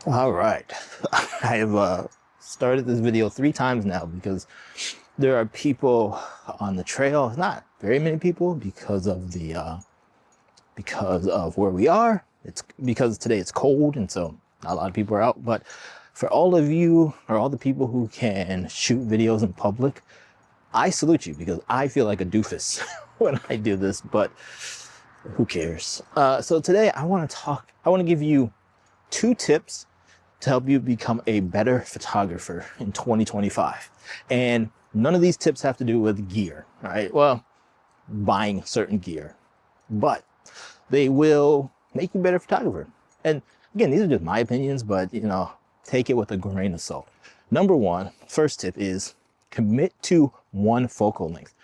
All right. I have started this video 3 times now because there are people on the trail. Not very many people because of where we are. It's because today it's cold and so not a lot of people are out. But for all of you or all the people who can shoot videos in public, I salute you because I feel like a doofus when I do this. But who cares? So today I want to give you 2 tips to help you become a better photographer in 2025. And none of these tips have to do with gear, right? Well, buying certain gear, but they will make you a better photographer. And again, these are just my opinions, but take it with a grain of salt. Number one, first tip is commit to one focal length.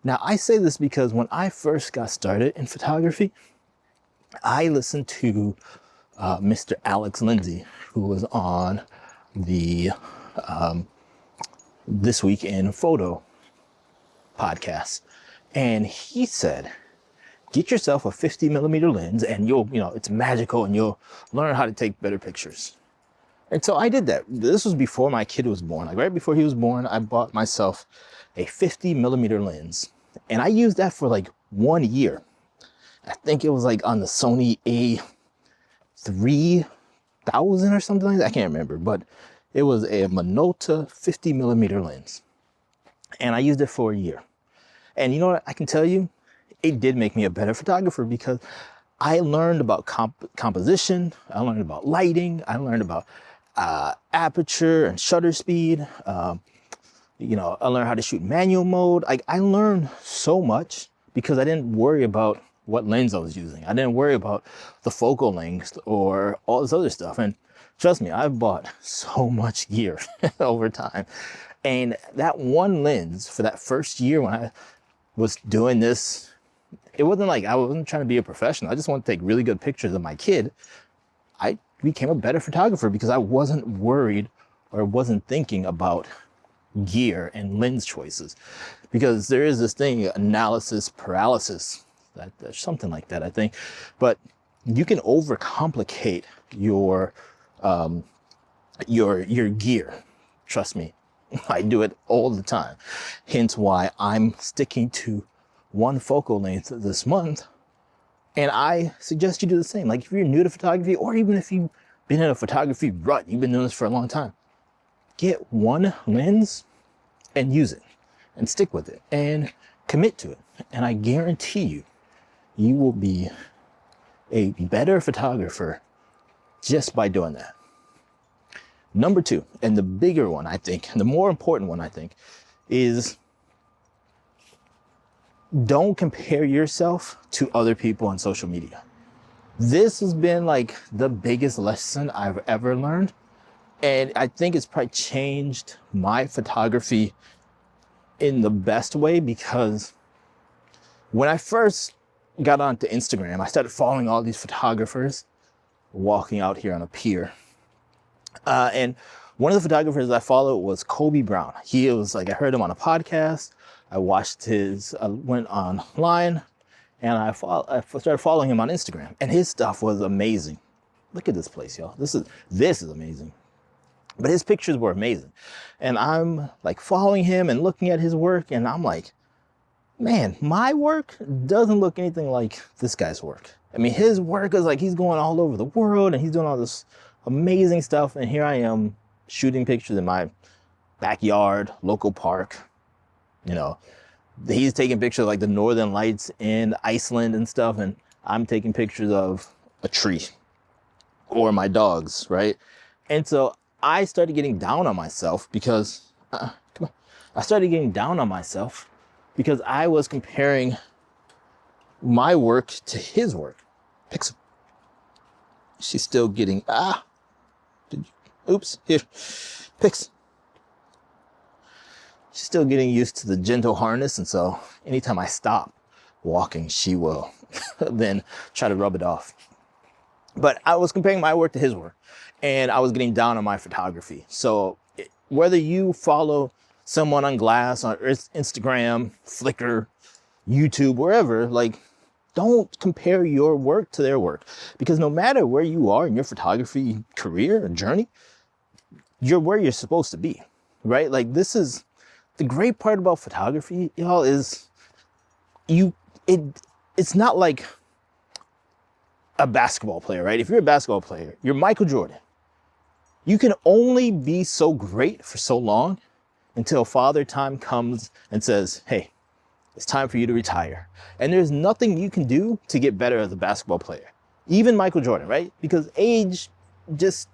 Now, I say this because when I first got started in photography, I listened to Mr. Alex Lindsay, who was on the This Week in Photo podcast. And he said, get yourself a 50mm lens and it's magical and you'll learn how to take better pictures. And so I did that. This was before my kid was born. Like right before he was born, I bought myself a 50mm lens. And I used that for like 1 year. I think it was like on the Sony A3000 or something like that. I can't remember, but it was a Minolta 50mm lens. And I used it for a year. And you know what? I can tell you, it did make me a better photographer because I learned about composition. I learned about lighting. I learned about aperture and shutter speed. I learned how to shoot manual mode. I learned so much because I didn't worry about what lens I was using. I didn't worry about the focal length or all this other stuff. And trust me, I've bought so much gear over time. And that one lens for that first year when I was doing this, it wasn't like I wasn't trying to be a professional. I just wanted to take really good pictures of my kid. I became a better photographer because I wasn't worried or wasn't thinking about gear and lens choices. Because there is this thing, analysis paralysis, there's something like that, I think. But you can overcomplicate your gear. Trust me, I do it all the time. Hence why I'm sticking to one focal length this month. And I suggest you do the same. Like if you're new to photography, or even if you've been in a photography rut, you've been doing this for a long time, get one lens and use it and stick with it and commit to it. And I guarantee you, you will be a better photographer just by doing that. Number 2, and the bigger one, I think, and the more important one, I think, is don't compare yourself to other people on social media. This has been like the biggest lesson I've ever learned. And I think it's probably changed my photography in the best way, because when I first got onto Instagram, I started following all these photographers walking out here on a pier. And one of the photographers I followed was Kobe Brown. He was like, I heard him on a podcast. I went online and I started following him on Instagram, and his stuff was amazing. Look at this place, y'all. This is amazing. But his pictures were amazing. And I'm like following him and looking at his work, and I'm like, man, my work doesn't look anything like this guy's work. I mean, his work is like he's going all over the world and he's doing all this amazing stuff. And here I am shooting pictures in my backyard, local park. He's taking pictures of like the Northern Lights in Iceland and stuff. And I'm taking pictures of a tree or my dogs, right? And so I started getting down on myself because, I started getting down on myself because I was comparing my work to his work. Pixel. She's still getting, oops, here, Pix. She's still getting used to the gentle harness. And so anytime I stop walking, she will then try to rub it off. But I was comparing my work to his work, and I was getting down on my photography. So whether you follow someone on Glass, on Instagram, Flickr, YouTube, wherever, like Don't compare your work to their work, because no matter where you are in your photography career or journey, you're where you're supposed to be, right? Like, this is the great part about photography, y'all, is it's not like a basketball player, right? If you're a basketball player, you're Michael Jordan. You can only be so great for so long until Father Time comes and says, hey, it's time for you to retire. And there's nothing you can do to get better as a basketball player. Even Michael Jordan, right? Because age just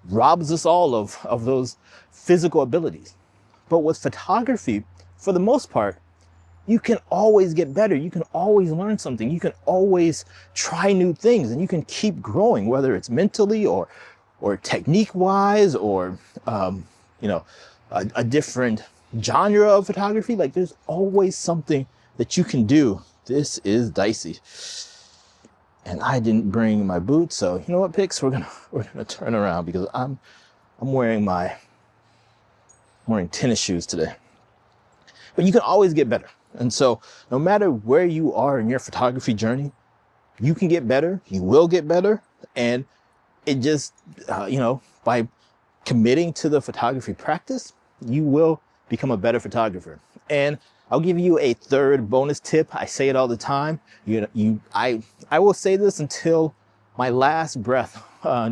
robs us all of those physical abilities. But with photography, for the most part, you can always get better. You can always learn something. You can always try new things, and you can keep growing, whether it's mentally or technique wise, or, a different genre of photography. Like, there's always something that you can do. This is dicey. And I didn't bring my boots, so you know what, Pix? We're gonna turn around, because I'm wearing tennis shoes today. But you can always get better. And so no matter where you are in your photography journey, you can get better, you will get better. And it just, by committing to the photography practice, you will become a better photographer. And I'll give you a third bonus tip. I say it all the time. I will say this until my last breath,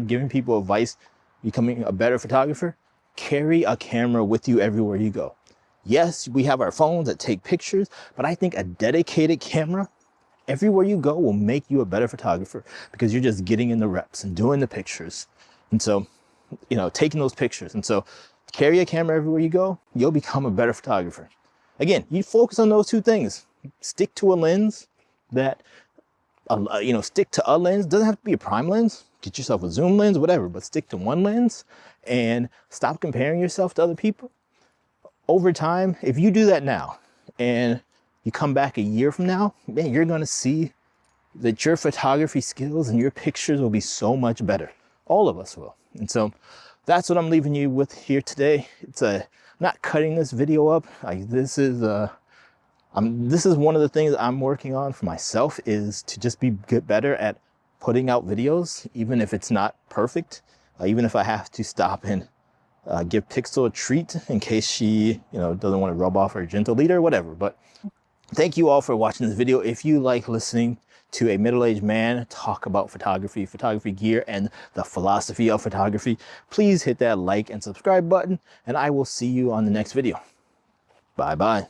giving people advice, becoming a better photographer. Carry a camera with you everywhere you go. Yes, we have our phones that take pictures, but I think a dedicated camera everywhere you go will make you a better photographer, because you're just getting in the reps and doing the pictures. And so, taking those pictures. And so carry a camera everywhere you go, you'll become a better photographer. Again, you focus on those two things. Stick to a lens that, stick to a lens. Doesn't have to be a prime lens. Get yourself a zoom lens, whatever, but stick to one lens and stop comparing yourself to other people. Over time, if you do that now and you come back a year from now, man, you're going to see that your photography skills and your pictures will be so much better. All of us will. And so that's what I'm leaving you with here today. I'm not cutting this video up. This is one of the things I'm working on for myself, is to just get better at putting out videos, even if it's not perfect, even if I have to stop and give Pixel a treat in case she, doesn't want to rub off her gentle leader or whatever. But thank you all for watching this video. If you like listening to a middle-aged man talk about photography gear, and the philosophy of photography, please hit that like and subscribe button, and I will see you on the next video. Bye-bye.